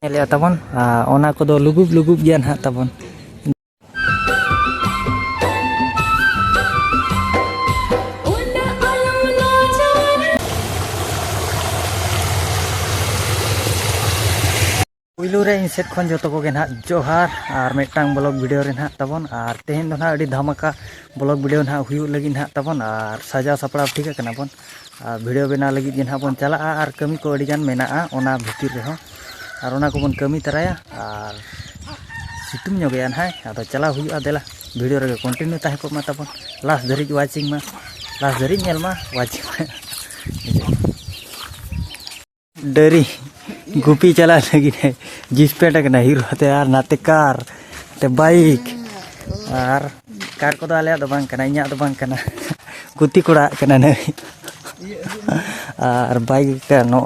ᱧᱮᱞᱮᱜᱼᱟ ᱛᱟᱵᱚᱱ ᱚᱱᱟ ᱠᱚᱫᱚ ᱞᱩᱜᱩᱵ ᱞᱩᱜᱩᱵ ᱜᱮᱭᱟ ᱱᱟᱦᱟᱜ ᱛᱟᱵᱚᱱ᱾ पुयलू रे इन सेट खन जो को ना जोहार और मिटांग ब्लॉग वीडियो रे ना तबन और तेहन दो ना अड़ी धमाका ब्लॉग वीडियो ना हुयु लगी ना तबन और सजा सपड़ा ठीक है बन वीडियो बना लगी ना बन चला और कमी को अड़ी गान मेना ओना भितर रे और ओना को बन कमी तराया और सितुम जोगया ना आदो चला हुयु देला वीडियो रे कंटिन्यू ताहे को मा तबन लास्ट धरी वाचिंग मा लास्ट धरी नेल मा वाचिंग मा डरी गुपी चला लगी है जिस पे टकना हीरो हते यार नाते कार ते बाइक और कार को आले दो बांग कना इन्या दो बांग कना कुती कोड़ा कना ने और बाइक का नो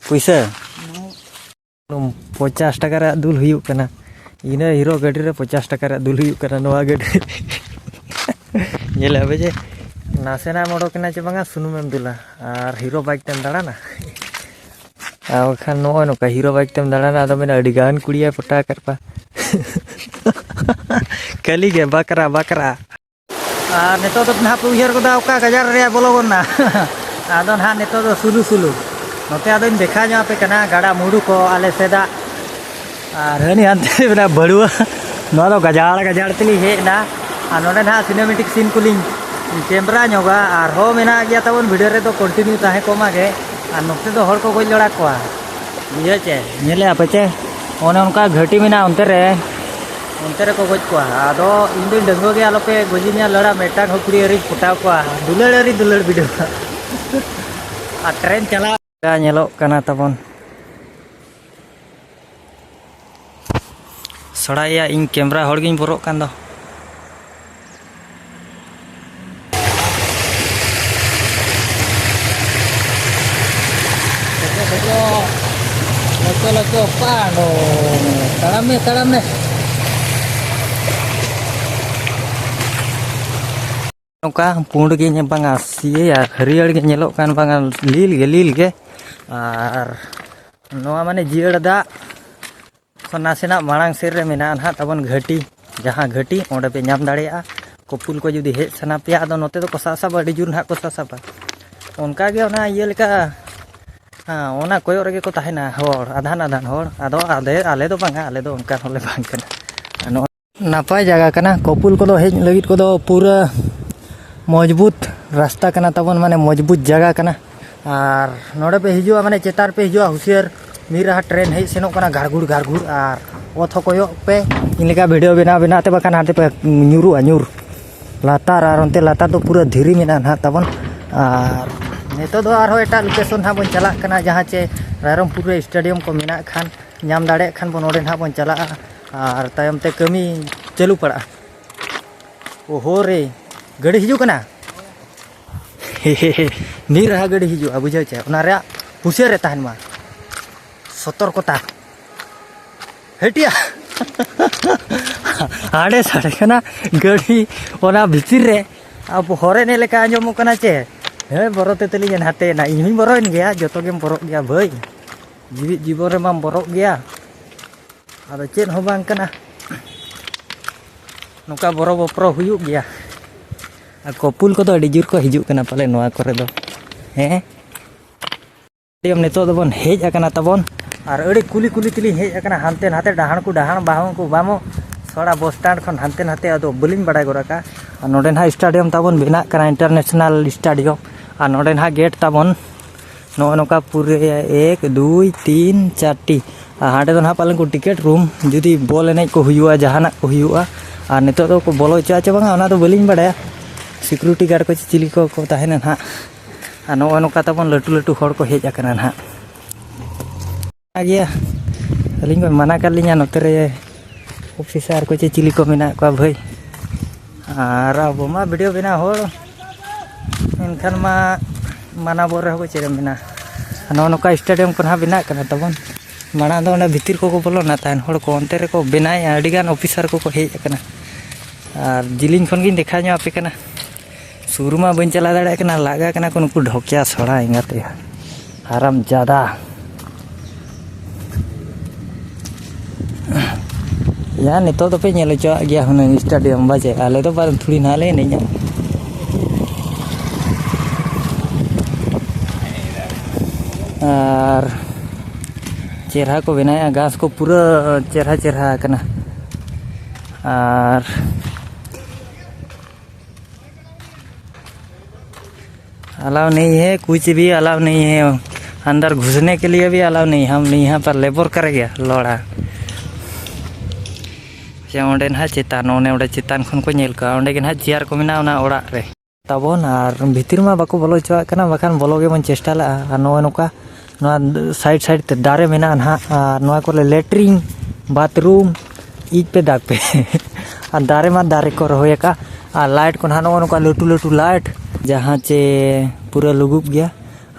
पैसा 50 टाका रे दुल हुयु कना इना हीरो गाड़ी रे 50 टाका रे दुल हुयु कना नोआ गाड़ी येले बजे नासेना मोडो कना चे बांगा सुनुम एम दुला और हीरो बाइक तेम दाड़ा ना खान नो नौका हीरो बाइक तेम दाड़ा तो मैंने अड़ीगान कुड़िया पटा करपा कली गे बकरा बकरा नेतो तो ना उहर को ओका गजार रे बोलोगन ना आदो ना नेतो तो सुलु सुलु नोते आदो देखा ᱧᱟ पे कना गाड़ा मुडू को आले सेदा और हनी हानते बना बड़ुआ नो तो गजार गजार तली हे ना नोडे ना सिनेमेटिक सीन कुलिंग कैमरा ᱧᱚᱜᱟ और हो मेना गया तबन वीडियो रे तो कंटिन्यू ताहे कोमा गे और नोते तो हर को गई लड़ा को बुझे चे नेले आपे चे ओने उनका घटी मेना उनते रे को गज को आदो इन दिन डंगो के आलोपे गोजिनिया लड़ा मेटा होकड़ी अरी फुटाव को दुलड़ वीडियो आ ट्रेन चला नेलो कना तबन सड़ाया इन कैमरा हड़ गिन बरो कान दो लको पाडो तड़म में नौका पुंड के बांगा सीए या हरियर के नेलो कान बांगा लील के और नोआ माने जियड़ दा नासेना मांग सेर रे मेना ना तबन घटी जहाँ घटी ओंडे पे नाम दाड़ेया कपुल को जुदी हेज सना पे आदो नोते तो कोसासाबा अड़ी जुर ना कोसासाबा उनका गे ओना ये लेका ओना कोयो रगे को ताहेना होड़ आधान होड़ आदो आले दो बांगा आले दो उनका होले बांग कना नापाय जगह कना कपुल को हेज लगित को पूरा मजबूत रास्ता कना तबन माने मजबूत जगह कना और नोडे पे हिजुआ माने चेतार पे हिजुआ हुसियर मीरा ट्रेन हेज सेनो कना गाड़गुड़ और ओथ कोयो पे इनका वीडियो बनाते बकान हाते पे न्यूर लातार और उनते लातार तो पूरा धीरी मेना ना तबन और नेतो दो आरो एटा लोकेशन हा बन चला कना जहाँ चे रायरमपुर स्टेडियम को मेना खान नाम दाड़े खान बन ओडे हा बन चला और तायम ते कमी चालू पड़ा ओहो रे गाड़ी हिजू कना नी रहा गाड़ी हिजू बुझे चे ओना रे हुसियार रे ताहन मा सतर्कता हेटिया आड़े साड़े कना गाड़ी ओना भितिर रे अब हरे ने लेका आंजमो कना चे हे बरोते तली हाते ना इन बरोइन गया जो गेम बरो गया भाई जीवन रे माम बरो गया आदो चेन हो बांग कना नोका बरो बप्रो हुयु गया कपुल को अड़ी जोर को हिजू कना पाले नोआ करे दो हैं टीम नेतो दबन हेज अकना तबन और अड़ी कुली तली हेज अकना हानते नाते डाहण को बामो सड़ा बस स्टैंड खन हानते नाते आदो बलिन बड़ा गोराका और नोडे ना स्टेडियम तबन बिना कना इंटरनेशनल स्टेडियम और नोडे ना गेट तबन नो नोका पूरे 1 2 3 4 हाडे दो ना पालन को टिकेट रूम जुदी बॉल एने को हुआ जहाना को हुआ और नेतो तो को बोलो चा चा बांगा ओना तो बलिन बड़ा सिक्योरिटी गार्ड को चिली को ताहेना ना और नो नोका तबन लटू हड़ को हेज अकना ना गया अलिंग मना कर लिया नोते रे ऑफिसर को चिली को मेना को भाई और अब मा वीडियो बना हो इनखान मा माना बोर रहो चे मेना नोका स्टेडियम को ना बना कना तबन माना दो भितर को बोलो ना तान हड़ को अंते रे को बनाय अड़ीगान ऑफिसर को हेज अकना और जिलिंग खन गिन देखा ᱧᱚ आपे कना सुरुमा बन चला दाड़े कना लागा कना को नुकु ढोकिया सड़ा इंगाते हराम ज्यादा या नितो तो पे नेलो चा गया हुना स्टेडियम बाजे आले तो पर थोड़ी नाले नहीं और चेहरा को बनाया घास को पूरा चेहरा चेहरा करना और अलाउ नहीं है, कुछ भी अलाउ नहीं है, अंदर घुसने के लिए भी अलाउ नहीं। हम यहाँ पर लेबर करेंगे लड़ा ओंडे ना चितान ओंडे चितान खन को नेल का ओंडे ना चेयर को मेना ओना ओड़ा रे तबन और भीतर में बाको बोलो चुआ कना बाखान बोलो गे मन चेष्टा ला नोका साइड साइड ते दारे मेना ना नोआ को लेटरिन बाथरूम ईज पे दाग पे और दारे मा दारे को रहोया का और लाइट को ना नोका लटू लटू लाइट जहाँ चे पूरा लुगुब गया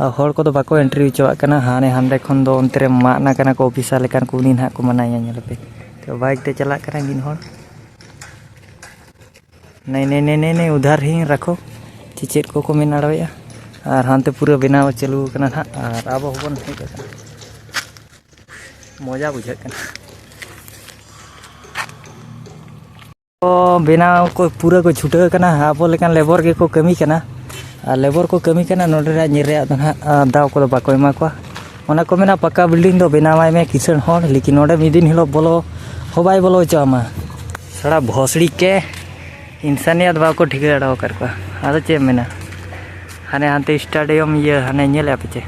और हर को तो बाको एंट्री चुआ कना हाने हांडे खन दो अंतरे माना कना को ऑफिसर लेकान को उनी ना को मनाया नेल पे तो बाइक ते चला करा गिन हर नहीं नहीं नहीं नहीं नहीं उधर ही रखो चिचेर को मेन आड़ोया और हानते पूरा बनाव चालू कना ना और अब होबन हेज कना मजा बुझे कना तो बनाव को पूरा को छुटे कना अब लेकान लेबर के को कमी कना और लेबर को कमी कना नोडे निरे ना दाव को बाको एमा को ओना को मेना पक्का बिल्डिंग दो बनावाय में किसान हर लेकिन नोडे मिदिन हिलो बोलो हबाई बोलो चामा सड़ा भोसड़ी के इंसानियत बाको ठिका अड़ाव कर को आदो चे मेना हाने हानते स्टेडियम ये हाने नेले पे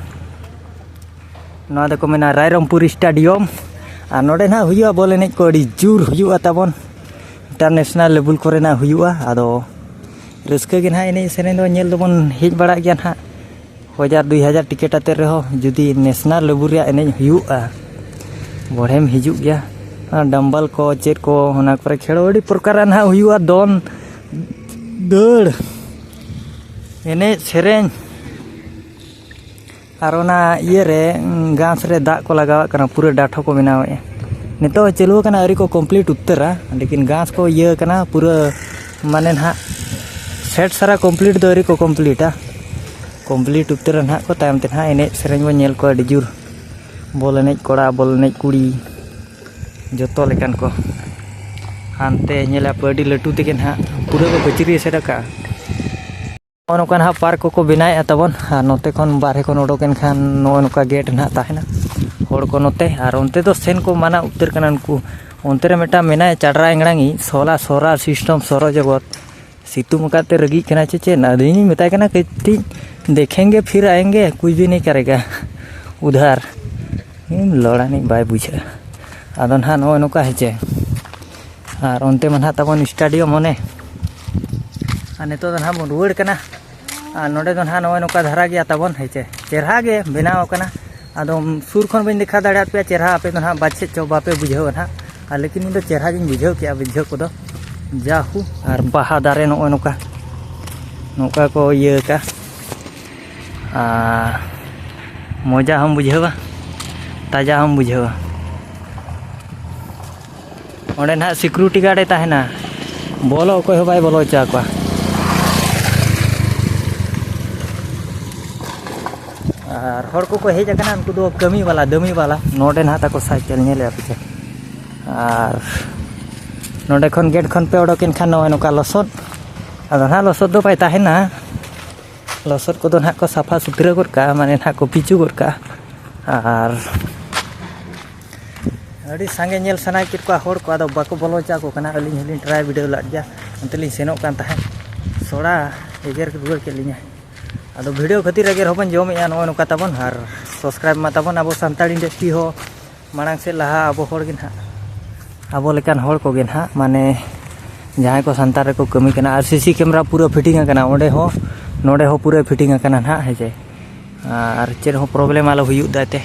नोआ दो को मेना रायरंगपुर स्टेडियम और नोडे ना हुआ बॉल एने को अड़ी जोर हुआ ताबन इंटरनेशनल लेवल को ना हुआ आदो रस्का के ना एने सेने दो नेल दोबन हेज बड़ा गया ना 1000-2000 टिकेट आते रहो जुदी नेशनल लेवल रे एने हुआ बड़ेम हिजुग गया डम्बल को चेर को होना पर खेलो अड़ी प्रकार ना हुआ दोन दौड़ एने सेरेन और ना ये रे घास रे दाग को लगावा कना पूरा डाठो को बनावे नितो चलू कना अरी को कंप्लीट उत्तरा लेकिन घास को ये कना पूरा माने ना सेट सारा कंप्लीट दो अरी को कंप्लीटा कंप्लीट उत्तरा ना को तायम ते ना एने सेरेन बो नेल को अड़ी जुर बॉल एने कोड़ा बॉल एने कुड़ी जोतो लेकान को हानते नेला पड़ी लटू तेगे ना पूरा को बचरी सेडका नौका ना पार्क को बनाए तबन नोते खन बारे को ओडोकेन खान नौका गेट ना ताहेना हर को नोते और उनते तो सेन को माना उत्तर कना उनको उनते रे मेटा मेना चाडरा एंगड़ांगी सोला सोरा सिस्टम सोरो जगत सितुम काते रगी कना चे नदीनी मेता कना कति देखेंगे फिर आएंगे कुछ भी नहीं करेगा उधर लड़ा नहीं बाय बुझे आदो ना नौका हेचे और उनते मना तबन स्टेडियम होने नितो ना बन रुआड़ कना नोडे दो ना नौका धारा गया तबन हेचे चेहरा गे बनाव कना आदो सुर खन बन देखा दाड़ा पे चेहरा आपे तो ना बाचे चो बापे बुझाव ना लेकिन इन चेहरा गिन बुझाव के बुझाव को जाहू और बाहा दारे नौका नौका को ये का मजा हम बुझावा ताजा हम बुझावा ओंडे ना सिक्योरिटी गार्डे ताहेना बोलो कोई हो बाय बोलो चा को और हर को हेज कना उनको दो कमी वाला दमी वाला नोडे ना ताको साइकिल नेले पे और नोडे खन गेट खन पे ओडोकिन खान नोका लसद आदो ना लसद दो पाय ताहेना लसद को दो ना को साफा सुथरा गोरका माने ना को पिचू गोरका और अड़ी सांगे नेल सनाय कित को हर को आदो बाको बोलो चा को कना अलिन हलिन ट्राई वीडियो लाट गया अंतली सेनो कान ताहे सोड़ा एगर के रुआड़ के लिया आदो वीडियो खातिर अगर होबन जमेया नोका तबन और सब्सक्राइब मा तबन अब सानताड़ इंडस्ट्री हो मांग से लहा अब हर गे ना अब लेकान हर को गे ना माने जहाँ को सानताड़ को कमी कना और सीसी कैमरा पूरा फिटिंग कना ओंडे हो नोडे हो पूरा फिटिंग कना ना हेजे और चेर हो प्रॉब्लम आलो हुयु दाते